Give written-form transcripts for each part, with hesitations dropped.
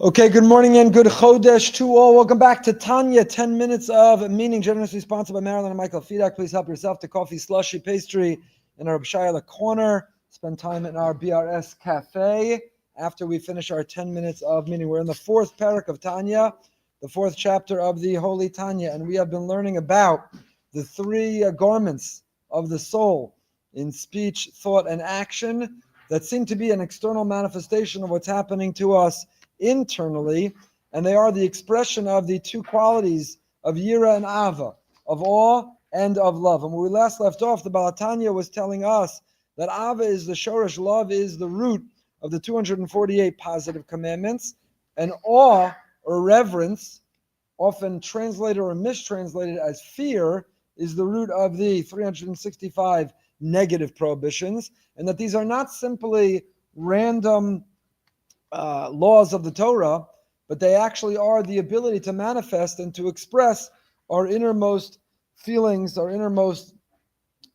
Okay, good morning and good Chodesh to all. Welcome back to Tanya, 10 minutes of meaning, generously sponsored by Marilyn and Michael Fidak. Please help yourself to coffee, slushy, pastry in our B'Shayla corner. Spend time in our BRS cafe after we finish our 10 minutes of meaning. We're in the fourth parak of Tanya, the fourth chapter of the Holy Tanya, and we have been learning about the three garments of the soul in speech, thought, and action that seem to be an external manifestation of what's happening to us internally, and they are the expression of the two qualities of yira and ava, of awe and of love. And when we last left off, the Baal Tanya was telling us that ava is the shoresh, love is the root of the 248 positive commandments, and awe or reverence, often translated or mistranslated as fear, is the root of the 365 negative prohibitions, and that these are not simply random laws of the Torah, but they actually are the ability to manifest and to express our innermost feelings, our innermost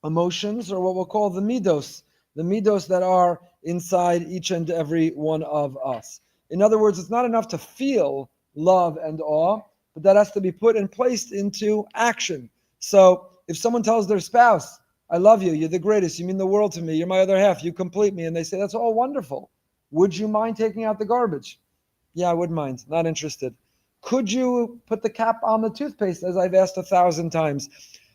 emotions, or what we'll call the midos that are inside each and every one of us. In other words, it's not enough to feel love and awe, but that has to be put and placed into action. So if someone tells their spouse, I love you, you're the greatest, you mean the world to me, you're my other half, you complete me, and they say, that's all wonderful. Would you mind taking out the garbage? Yeah, I would mind. Not interested. Could you put the cap on the toothpaste, as I've asked 1,000 times?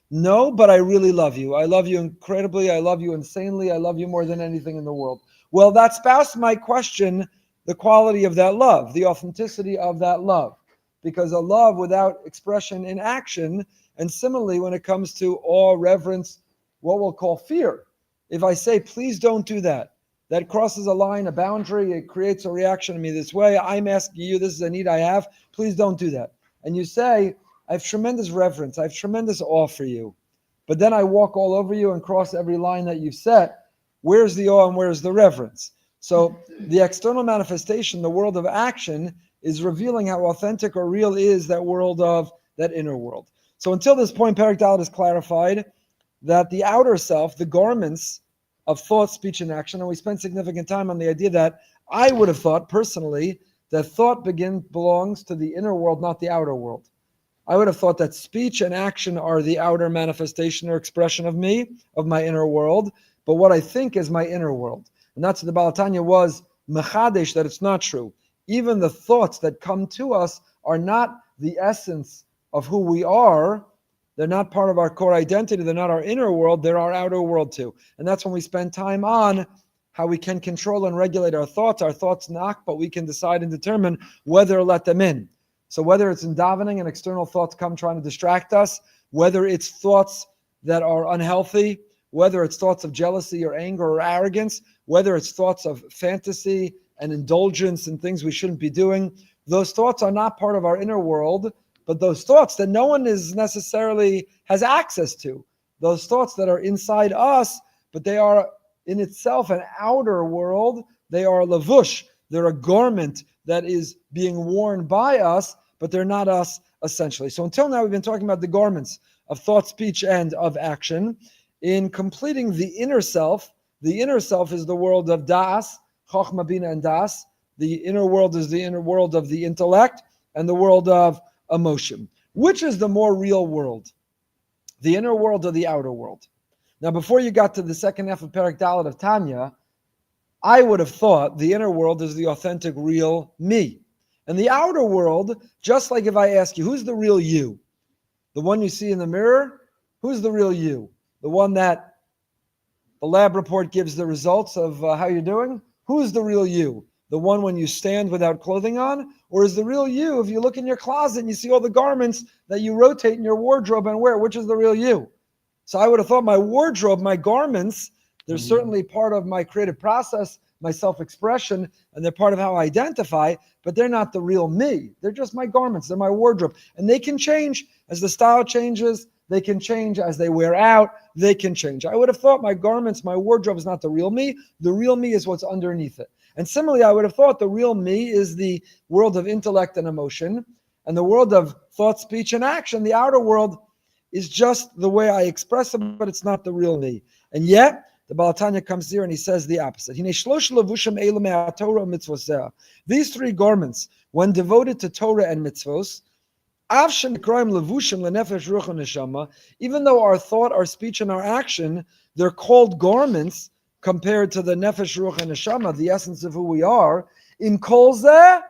No, but I really love you. I love you incredibly. I love you insanely. I love you more than anything in the world. Well, that spouse might question the quality of that love, the authenticity of that love, because a love without expression in action, and similarly when it comes to awe, reverence, what we'll call fear. If I say, please don't do that, that crosses a line, a boundary, it creates a reaction to me this way. I'm asking you, this is a need I have, please don't do that. And you say, I have tremendous reverence, I have tremendous awe for you. But then I walk all over you and cross every line that you've set. Where's the awe and where's the reverence? So the external manifestation, the world of action, is revealing how authentic or real is that world of that inner world. So until this point, Perek Dalet is clarified that the outer self, the garments of thought, speech, and action, and we spent significant time on the idea that I would have thought personally that thought belongs to the inner world, not the outer world. I would have thought that speech and action are the outer manifestation or expression of me, of my inner world, but what I think is my inner world. And that's what the Baal Tanya was mechadesh, that it's not true. Even the thoughts that come to us are not the essence of who we are. They're not part of our core identity. They're not our inner world. They're our outer world too. And that's when we spend time on how we can control and regulate our thoughts. Our thoughts knock, but we can decide and determine whether to let them in. So whether it's in davening and external thoughts come trying to distract us, whether it's thoughts that are unhealthy, whether it's thoughts of jealousy or anger or arrogance, whether it's thoughts of fantasy and indulgence and things we shouldn't be doing, those thoughts are not part of our inner world, but those thoughts that no one is necessarily has access to, those thoughts that are inside us, but they are in itself an outer world, they are lavush, they're a garment that is being worn by us, but they're not us essentially. So until now, we've been talking about the garments of thought, speech, and of action. In completing the inner self is the world of das, chokhmah, bina, and das. The inner world is the inner world of the intellect and the world of emotion. Which is the more real world? The inner world or the outer world? Now, before you got to the second half of Perek Dalet of Tanya, I would have thought the inner world is the authentic, real me. And the outer world, just like if I ask you, who's the real you? The one you see in the mirror? Who's the real you? The one that the lab report gives the results of how you're doing? Who's the real you? The one when you stand without clothing on? Or is the real you, if you look in your closet and you see all the garments that you rotate in your wardrobe and wear, which is the real you? So I would have thought my wardrobe, my garments, they're certainly part of my creative process, my self-expression, and they're part of how I identify, but they're not the real me. They're just my garments, they're my wardrobe. And they can change as the style changes, they can change as they wear out, they can change. I would have thought my garments, my wardrobe is not the real me. The real me is what's underneath it. And similarly, I would have thought the real me is the world of intellect and emotion, and the world of thought, speech, and action. The outer world is just the way I express it, but it's not the real me. And yet, the Baal Tanya comes here and he says the opposite. These three garments, when devoted to Torah and mitzvos, even though our thought, our speech, and our action, they're called garments compared to the nefesh, ruach, and neshama, the essence of who we are. In kol zeh,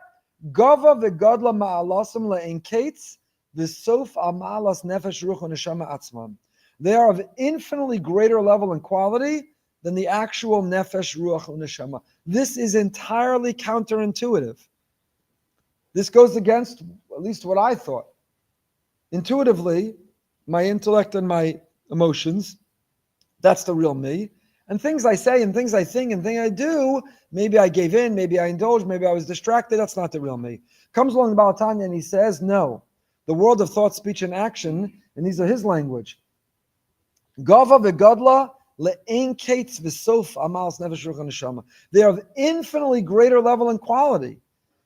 gava v'gadla ma'alasim le'enkates v'sof amalas nefesh, ruach, and neshama atzmam. They are of infinitely greater level and quality than the actual nefesh, ruach, and neshama. This is entirely counterintuitive. This goes against at least what I thought. Intuitively, my intellect and my emotions, that's the real me. And things I say and things I think and things I do, maybe I gave in, maybe I indulged, maybe I was distracted, that's not the real me. Comes along the Baal Tanya and he says, no. The world of thought, speech, and action, and these are his language. Gava v'gadla le'enkates v'sof amalas nefesh ruach neshama. They are of infinitely greater level and quality.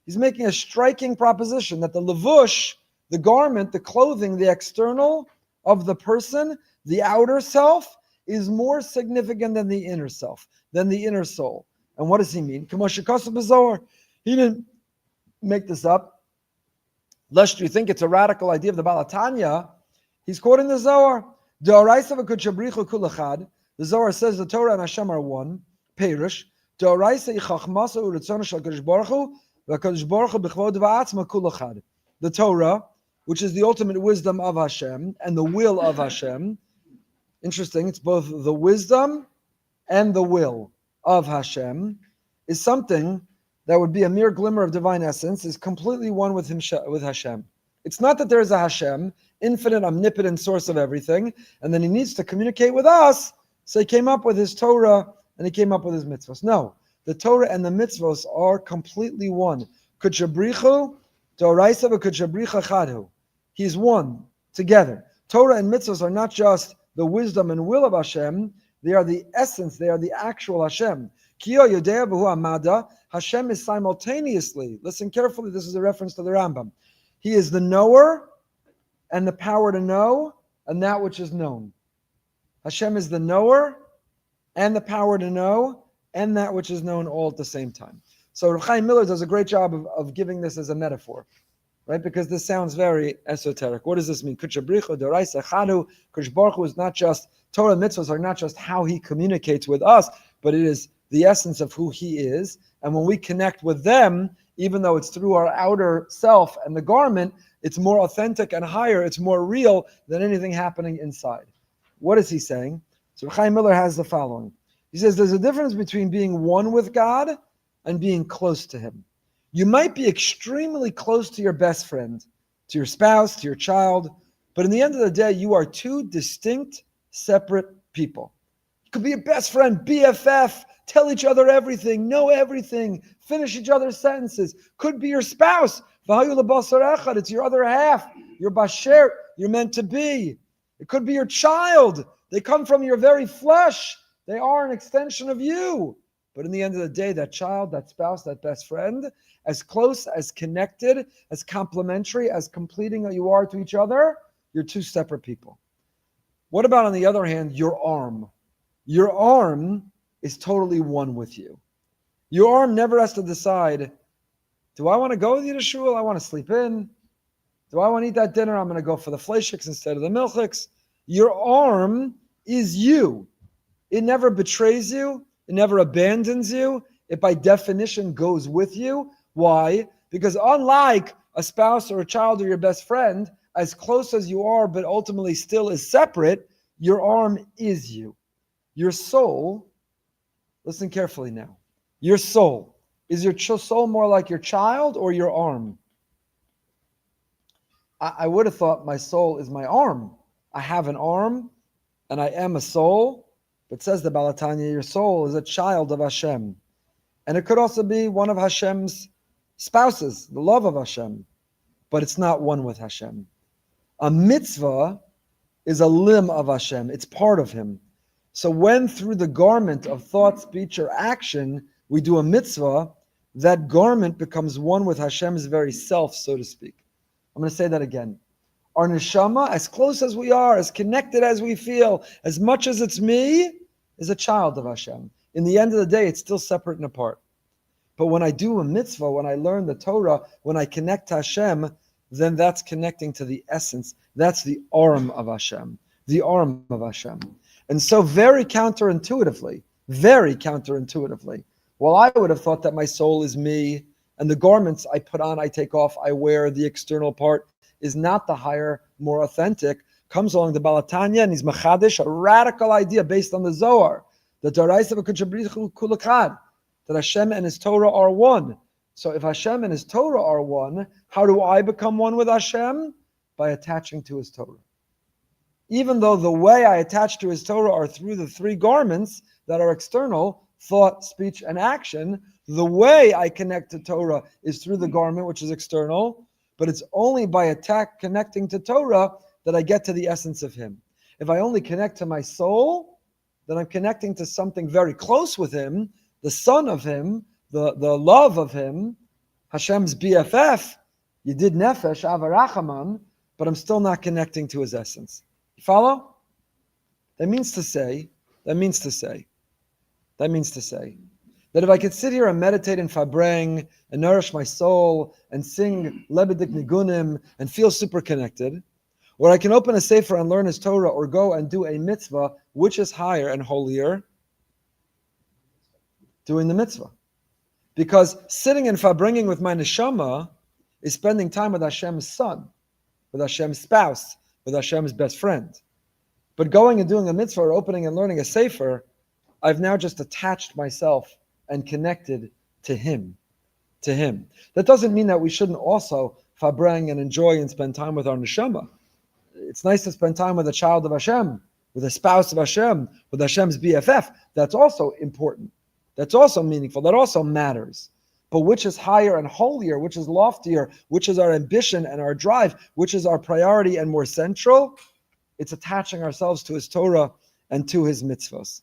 He's making a striking proposition that the levush, the garment, the clothing, the external of the person, the outer self, is more significant than the inner self, than the inner soul. And what does he mean? He didn't make this up. Lest you think it's a radical idea of the Baal Tanya, he's quoting the Zohar. The Zohar says the Torah and Hashem are one. Perish. The Torah, which is the ultimate wisdom of Hashem and the will of Hashem. Interesting, it's both the wisdom and the will of Hashem, is something that would be a mere glimmer of divine essence, is completely one with Hashem. It's not that there is a Hashem, infinite, omnipotent source of everything, and then he needs to communicate with us, so he came up with his Torah and he came up with his mitzvos. No, the Torah and the mitzvos are completely one. Kuchabrichu, Doraisa v'kuchabricha chadhu. He's one, together. Torah and mitzvos are not just the wisdom and will of Hashem, they are the essence, they are the actual Hashem. Kiyo yodea b'hu amada, Hashem is simultaneously, listen carefully, this is a reference to the Rambam. He is the knower and the power to know and that which is known. Hashem is the knower and the power to know and that which is known all at the same time. So Rav Chaim Miller does a great job of giving this as a metaphor, right? Because this sounds very esoteric. What does this mean? Kuchabrichu, Doraisa, Chanu, Kush Baruch Hu is not just, Torah and mitzvahs are not just how he communicates with us, but it is the essence of who he is. And when we connect with them, even though it's through our outer self and the garment, it's more authentic and higher, it's more real than anything happening inside. What is he saying? So Chaim Miller has the following. He says there's a difference between being one with God and being close to him. You might be extremely close to your best friend, to your spouse, to your child, but in the end of the day, you are two distinct, separate people. You could be your best friend, BFF, tell each other everything, know everything, finish each other's sentences. Could be your spouse, it's your other half, your basher, you're meant to be. It could be your child. They come from your very flesh. They are an extension of you. But in the end of the day, that child, that spouse, that best friend, as close, as connected, as complementary, as completing that you are to each other, you're two separate people. What about, on the other hand, your arm? Your arm is totally one with you. Your arm never has to decide, do I want to go with you to shul? I want to sleep in. Do I want to eat that dinner? I'm going to go for the fleishiks instead of the milchiks. Your arm is you. It never betrays you. It never abandons you. It by definition goes with you. Why? Because unlike a spouse or a child or your best friend, as close as you are, but ultimately still is separate, your arm is you. Your soul, listen carefully now. Your soul. Is your soul more like your child or your arm? I would have thought my soul is my arm. I have an arm and I am a soul. But says the Baal Tanya, your soul is a child of Hashem. And it could also be one of Hashem's spouses, the love of Hashem. But it's not one with Hashem. A mitzvah is a limb of Hashem. It's part of him. So when through the garment of thought, speech, or action, we do a mitzvah, that garment becomes one with Hashem's very self, so to speak. I'm going to say that again. Our neshama, as close as we are, as connected as we feel, as much as it's me, is a child of Hashem. In the end of the day, it's still separate and apart. But when I do a mitzvah, when I learn the Torah, when I connect to Hashem, then that's connecting to the essence. That's the arm of Hashem. The arm of Hashem. And so very counterintuitively, while I would have thought that my soul is me, and the garments I put on, I take off, I wear, the external part is not the higher, more authentic, comes along the Baal Tanya and he's machadish, a radical idea based on the Zohar, that Hashem and His Torah are one. So if Hashem and His Torah are one, how do I become one with Hashem? By attaching to His Torah. Even though the way I attach to His Torah are through the three garments that are external, thought, speech, and action, the way I connect to Torah is through the garment, which is external, but it's only by connecting to Torah that I get to the essence of Him. If I only connect to my soul, then I'm connecting to something very close with Him, the son of Him, the love of Him, Hashem's BFF, Yedid Nefesh, Avarachaman, but I'm still not connecting to His essence. You follow? That means to say that if I could sit here and meditate in Fabreng and nourish my soul and sing Lebedik Nigunim and feel super connected, or I can open a sefer and learn His Torah or go and do a mitzvah, which is higher and holier? Doing the mitzvah. Because sitting in Fabringing with my neshama is spending time with Hashem's son, with Hashem's spouse, with Hashem's best friend. But going and doing a mitzvah or opening and learning a sefer, I've now just attached myself and connected to Him. That doesn't mean that we shouldn't also fabrang and enjoy and spend time with our neshama. It's nice to spend time with a child of Hashem, with a spouse of Hashem, with Hashem's BFF. That's also important. That's also meaningful. That also matters. But which is higher and holier? Which is loftier? Which is our ambition and our drive? Which is our priority and more central? It's attaching ourselves to His Torah and to His mitzvahs.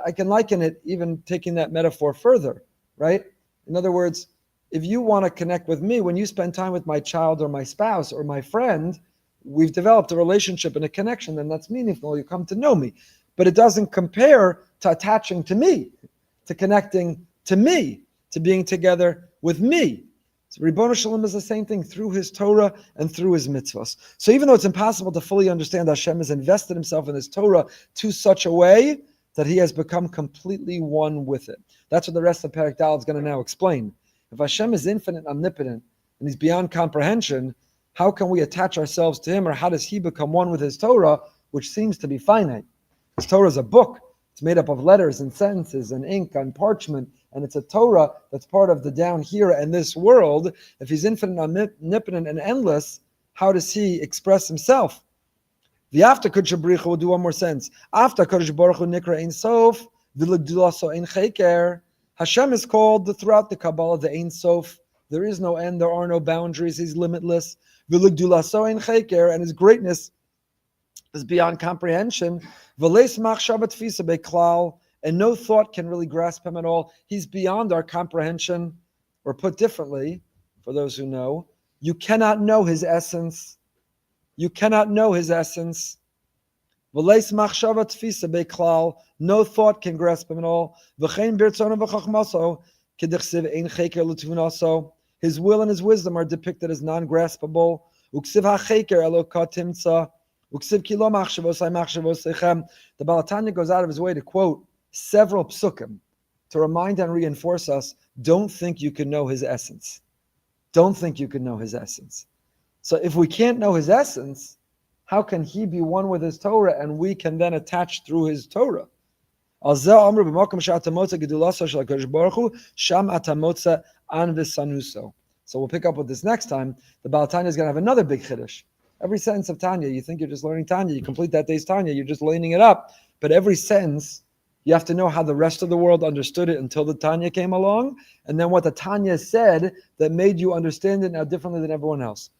I can liken it, even taking that metaphor further, right? In other words, if you want to connect with me, when you spend time with my child or my spouse or my friend, we've developed a relationship and a connection, and that's meaningful. You come to know me. But it doesn't compare to attaching to me, to connecting to me, to being together with me. So Ribono Shalom is the same thing through His Torah and through His mitzvahs. So even though it's impossible to fully understand, Hashem has invested Himself in His Torah to such a way that He has become completely one with it. That's what the rest of Perek Dal is going to now explain. If Hashem is infinite, omnipotent, and He's beyond comprehension, how can we attach ourselves to Him, or how does He become one with His Torah, which seems to be finite? His Torah is a book. It's made up of letters and sentences and ink and parchment, and it's a Torah that's part of the down here and this world. If He's infinite, omnipotent, and endless, how does He express Himself? The after Kodesh Baruch Hu will do one more sense. After Kodesh Baruch Hu Nikra Ein Sof, V'Legdulaso Ein Cheker. Hashem is called throughout the Kabbalah the Ein Sof. There is no end. There are no boundaries. He's limitless. V'Legdulaso Ein Cheker, and His greatness is beyond comprehension. V'Leis Machshavat Tfisa Beklal, and no thought can really grasp Him at all. He's beyond our comprehension. Or put differently, for those who know, you cannot know His essence. You cannot know His essence. V'leis machshava tfisa beklal, no thought can grasp Him at all. V'chein birtzona v'chachmaso, k'dichsiv ein cheker l'tvunaso. His will and His wisdom are depicted as non-graspable. Uksiv ha'cheker elokat timtza. Uksiv ki lo machshavosai machshavosechem. The Baal Tanya goes out of his way to quote several psukim to remind and reinforce us, don't think you can know His essence. Don't think you can know His essence. So if we can't know His essence, how can He be one with His Torah and we can then attach through His Torah? So we'll pick up with this next time. The Baal Tanya is going to have another big chiddush. Every sentence of Tanya, you think you're just learning Tanya, you complete that day's Tanya, you're just laning it up. But every sentence, you have to know how the rest of the world understood it until the Tanya came along, and then what the Tanya said that made you understand it now differently than everyone else.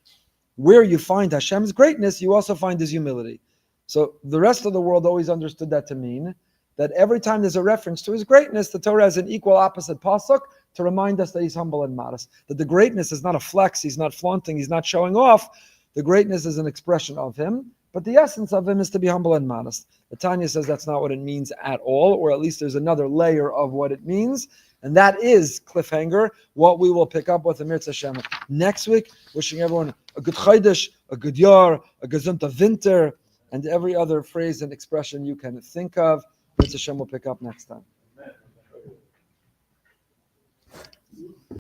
Where you find Hashem's greatness, you also find His humility. So the rest of the world always understood that to mean that every time there's a reference to His greatness, the Torah has an equal opposite pasuk to remind us that He's humble and modest. That the greatness is not a flex, He's not flaunting, He's not showing off. The greatness is an expression of Him, but the essence of Him is to be humble and modest. The Tanya says that's not what it means at all, or at least there's another layer of what it means, And that is cliffhanger, what we will pick up with the Mirza Hashem next week. Wishing everyone a good Chodesh, a good Yar, a Gesundter Winter, and every other phrase and expression you can think of. Mirza Hashem will pick up next time.